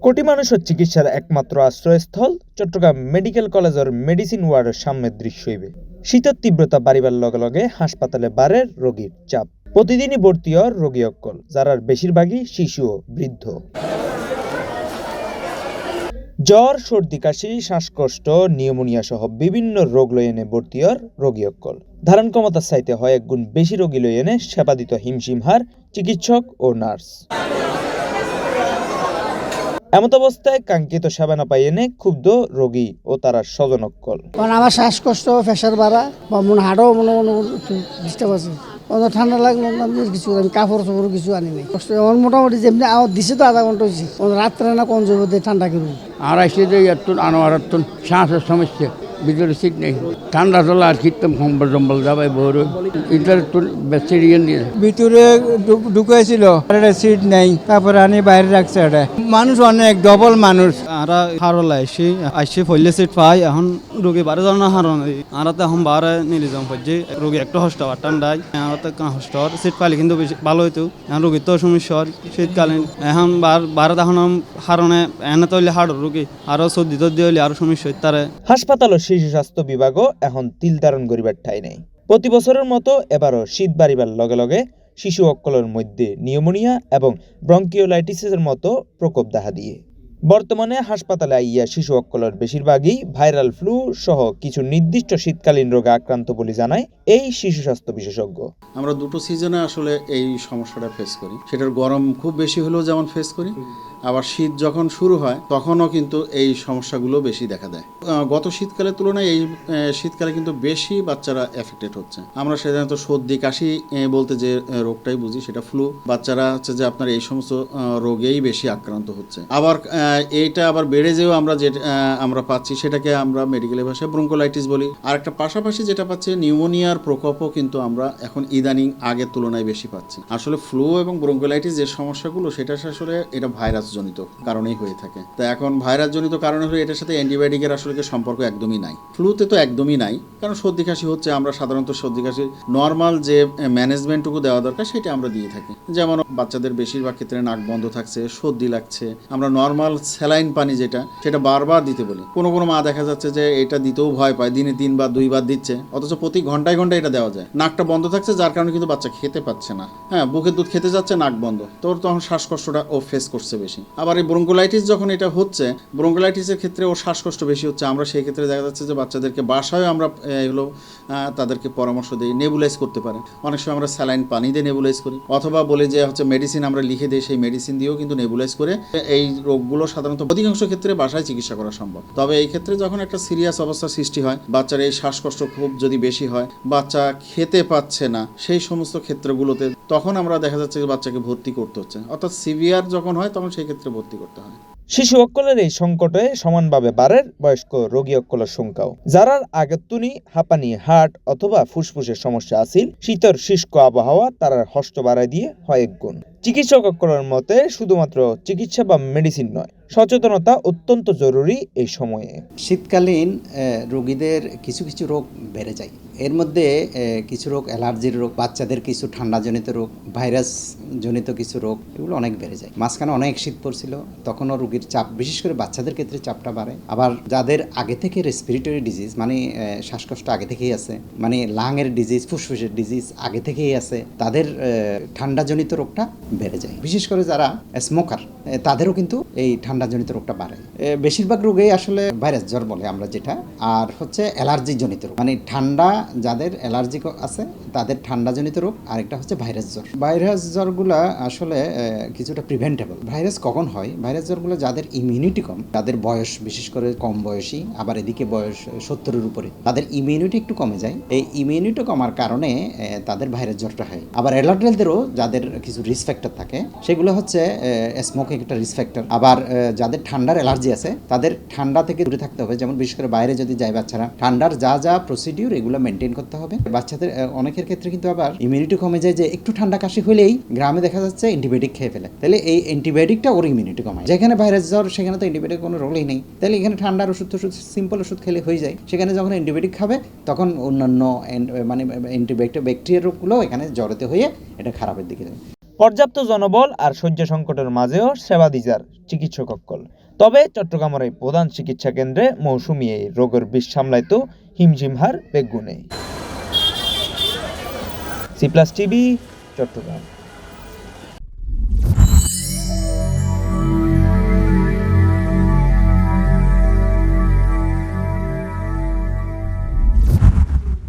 কোটি মানুষের চিকিৎসার একমাত্র আশ্রয়স্থল চট্টগ্রাম মেডিকেল কলেজের মেডিসিন ওয়ার্ডের সামনের দৃশ্য হইবে। শীতের তীব্রতা বাড়িবার লগে লগে হাসপাতালে বাড়ে রোগীর চাপ। প্রতিদিনই ভর্তি হওয়ার রোগী অক্কল, যারার বেশিরভাগই শিশু ও বৃদ্ধ। জ্বর, সর্দি, কাশি, শ্বাসকষ্ট, নিউমোনিয়া সহ বিভিন্ন রোগ লই এনে ভর্তি হওয়ার রোগী অক্কল। ধারণ ক্ষমতার চাইতে হয় একগুণ বেশি রোগী লই এনে সেবা দিত হিমশিমহার চিকিৎসক ও নার্স। এমত অবস্থায় কাঙ্ক্ষিত সেবা না পাই এনে ক্ষুব্ধ রোগী ও তারা স্বজনক্কল। কারণ আমার শ্বাসকষ্ট, প্রেশার বাড়া বা মনে হাড়ও মনে একটু ডিস্টার্ব আছে। ঠান্ডা লাগলো আমি কিছু আমি কাপড় চাপড় কিছু আনি নাই। কষ্ট আমার মোটামুটি যেমনি আমার দিছে তো আধা ঘন্টা হয়েছে। রাত্রে না কোন জগতে ঠান্ডা কিরু আর আসলে যে আনোয়ারাত্তন শ্বাসের সমস্যা, ভিতরে সিট নেই, ঠান্ডা চলা আর শীত কম্বল জম্বল যাবে বড় এটার তো ব্যাকটেরিয়ান দিয়ে ভিতরে ঢুকাইছিল সিট নেই, তারপরে আনি বাইরে রাখছে। এটা মানুষ অনেক ডবল মানুষ আরা হারল আইসি ফলে সিট পাই এখন রোগী বারে জন না হারন আরাতে এখন বারে নিলে যাম যে রোগী একটা হস্ট হওয়ার ঠান্ডায় আরাতে হস্ট হওয়ার সিট পাইলে কিন্তু বেশি ভালো হইতো। এখন রোগীর তো সমস্যা শীতকালীন এখন বারে এখন হারনে এনে তৈলে হাড় রোগী আরো সর্দি টর্দি হইলে আরো সমস্যা তারে। হাসপাতাল ও শিশু স্বাস্থ্য বিভাগও এখন তিল ধারণ করিবার ঠাঁই নেই। প্রতি বছরের মতো এবারও শীত বাড়িবার লগে লগে শিশু অক্কলের মধ্যে নিউমোনিয়া এবং ব্রঙ্কিওলাইটিসের মতো প্রকোপ দেখা দিয়ে। বর্তমানে হাসপাতালে আইয়া শিশু অক্কলের বেশিরভাগই ভাইরাল ফ্লু সহ কিছু নির্দিষ্ট শীতকালীন রোগে আক্রান্ত বলে জানায় এই শিশু স্বাস্থ্য বিশেষজ্ঞ। আমরা দুটো সিজনে আসলে এই সমস্যাটা ফেস করি। সেটার গরম খুব বেশি হলেও যেমন ফেস করি, আবার শীত যখন শুরু হয় তখনও কিন্তু এই সমস্যাগুলো বেশি দেখা দেয়। গত শীতকালের তুলনায় এই শীতকালে কিন্তু বেশি বাচ্চারা এফেক্টেড হচ্ছে। আমরা সাধারণত সর্দি কাশি বলতে যে রোগটাই বুঝি সেটা ফ্লু। বাচ্চারা হচ্ছে যে আপনার এই সমস্ত রোগেই বেশি আক্রান্ত হচ্ছে। আবার এইটা আবার বেড়ে যেও আমরা পাচ্ছি সেটাকে আমরা মেডিকেলের ভাষায় ব্রঙ্কোলাইটিস বলি। আর একটা পাশাপাশি যেটা পাচ্ছি নিউমোনিয়ার প্রকোপও কিন্তু আমরা এখন ইদানিং আগের তুলনায় বেশি পাচ্ছি। আসলে ফ্লু এবং ব্রঙ্কোলাইটিস যে সমস্যাগুলো সেটা আসলে এটা ভাইরাস জনিত কারণেই হয়ে থাকে। তো এখন ভাইরাস জনিত কারণে হলে এটার সাথে অ্যান্টিবায়োটিকের আসলে সম্পর্ক একদমই নাই। ফ্লুতে তো একদমই নাই, কারণ সর্দি কাশি হচ্ছে আমরা সাধারণত সর্দি কাশির নর্মাল যে ম্যানেজমেন্টটুকু দেওয়া দরকার সেটা আমরা দিয়ে থাকি। যেমন বাচ্চাদের বেশিরভাগ ক্ষেত্রে নাক বন্ধ থাকছে, সর্দি লাগছে, আমরা নর্মাল স্যালাইন পানি সেটা বারবার দিতে বলি। কোনো মা দেখা যাচ্ছে যে এটা দিতেও ভয় পায়, দিনে 3 বা 2 বার দিচ্ছে, অথচ প্রতি ঘন্টায় ঘন্টায় এটা দেওয়া যায়। নাকটা বন্ধ থাকছে যার কারণে কিন্তু বাচ্চা খেতে পাচ্ছে না। হ্যাঁ, বুকের দুধ খেতে যাচ্ছে, নাক বন্ধ, তোর তখন শ্বাসকষ্টটা ও ফেস করছে বেশি। আবার এই ব্রঙ্কোলাইটিস যখন এটা হচ্ছে, ব্রঙ্কোলাইটিসের ক্ষেত্রে ওর শ্বাসকষ্ট বেশি হচ্ছে। আমরা সেই ক্ষেত্রে দেখা যাচ্ছে যে বাচ্চাদেরকে বাসায় আমরা তাদেরকে পরামর্শ দিই নেবুলাইজ করতে পারে। অনেক সময় আমরা স্যালাইন পানি দিয়ে নেবুলাইজ করি, অথবা বলে যে মেডিসিন আমরা লিখে দিই, সেই মেডিসিন দিয়েও কিন্তু নেবুলাইজ করে এই রোগগুলো সাধারণত অধিকাংশ ক্ষেত্রে বাসায় চিকিৎসা করা সম্ভব। তবে এই ক্ষেত্রে যখন একটা সিরিয়াস অবস্থার সৃষ্টি হয়, বাচ্চার এই শ্বাসকষ্ট খুব যদি বেশি হয়, বাচ্চা খেতে পাচ্ছে না, সেই সমস্ত ক্ষেত্রগুলোতে তখন আমরা দেখা যাচ্ছে যে বাচ্চাকে ভর্তি করতে হচ্ছে। অর্থাৎ সিভিয়ার যখন হয় তখন সেই ক্ষেত্রে ভর্তি করতে হয়। শিশু অক্কলের এই সংকটে সমানভাবে বাড়ে বয়স্ক রোগী অক্কলের সংখ্যাও। যারার আগের তুনি হাঁপানি, হার্ট অথবা ফুসফুসের সমস্যা আছিল, শীতের শুষ্ক আবহাওয়া তারার হষ্ট বাড়ায় দিয়ে হয় এক গুণ। চিকিৎসক অক্কলের মতে শুধুমাত্র চিকিৎসা বা মেডিসিন নয়, সচেতনতা অত্যন্ত জরুরি এই সময়ে। শীতকালীন রোগীদের কিছু কিছু রোগ বেড়ে যায়। এর মধ্যে কিছু রোগ অ্যালার্জির রোগ, বাচ্চাদের কিছু ঠান্ডাজনিত রোগ, ভাইরাস জনিত কিছু রোগ, এগুলো অনেক বেড়ে যায়। মাঝখানে অনেক শীত পড়ছিল, তখনও রোগীর চাপ, বিশেষ করে বাচ্চাদের ক্ষেত্রে চাপটা বাড়ে। আবার যাদের আগে থেকে রেসপিরেটরি ডিজিজ, মানে শ্বাসকষ্ট আগে থেকেই আছে, মানে লাংয়ের ডিজিজ, ফুসফুসের ডিজিজ আগে থেকেই আছে, তাদের ঠান্ডাজনিত রোগটা বেড়ে যায়। বিশেষ করে যারা স্মোকার, তাদেরও কিন্তু এই ঠান্ডাজনিত রোগটা বাড়ে। বেশিরভাগ রোগেই আসলে ভাইরাস জ্বর বলে আমরা যেটা, আর হচ্ছে অ্যালার্জি জনিত রোগ, মানে ঠান্ডা যাদের অ্যালার্জি আছে তাদের ঠান্ডাজনিত রোগ, আরেকটা হচ্ছে ভাইরাস জ্বর। ভাইরাস জ্বরগুলা আসলে কিছুটা প্রিভেন্টেবল। ভাইরাস কখন হয়? ভাইরাস জ্বরগুলো যাদের ইমিউনিটি কম, তাদের বয়স বিশেষ করে কম বয়সী, আবার এদিকে বয়স 70-এর উপরে, তাদের ইমিউনিটি একটু কমে যায়। এই ইমিউনিটি কমার কারণে তাদের ভাইরাস জ্বরটা হয়। আবার অ্যাডাল্টদেরও যাদের কিছু রিস্ক ফ্যাক্টর থাকে, সেগুলো হচ্ছে স্মোকিং একটা রিস্ক ফ্যাক্টর। আবার যাদের ঠান্ডার অ্যালার্জি আছে তাদের ঠান্ডা থেকে দূরে থাকতে হবে। যেমন বিশেষ করে বাইরে যদি যায় বাচ্চারা, ঠান্ডার যা প্রসিডিউর এগুলো মেনটেন করতে হবে। বাচ্চাদের অনেকের ক্ষেত্রে কিন্তু আবার ইমিউনিটি কমে যায়, যে একটু ঠান্ডা কাশি হলেই গ্রামে দেখা যাচ্ছে অ্যান্টিবায়োটিক খেয়ে ফেলে। তাহলে এই অ্যান্টিবায়োটিকটা ওর ইমিউনিটি কমায়। যেখানে ভাইরাস জ্বর সেখানে তো অ্যান্টিবায়োটিক কোনো রোলই নেই, তাহলে এখানে ঠান্ডার ওষুধ সিম্পল ওষুধ খেলে হয়ে যায়। সেখানে যখন অ্যান্টিবায়োটিক খাবে তখন অন্যান্য মানে ব্যাকটেরিয়া রোগগুলো এখানে জ্বরেতে হয়ে এটা খারাপের দিকে যায়। পর্যাপ্ত জনবল আর শয্যা সংকটের মাঝেও সেবা দিজার চিকিৎসক অক্কল। তবে চট্টগ্রামের এই প্রধান চিকিৎসা কেন্দ্রে মৌসুমী এই রোগের বিষ সামলাইতো হিমশিমহার বেগুনে। C plus TV, Chittagong.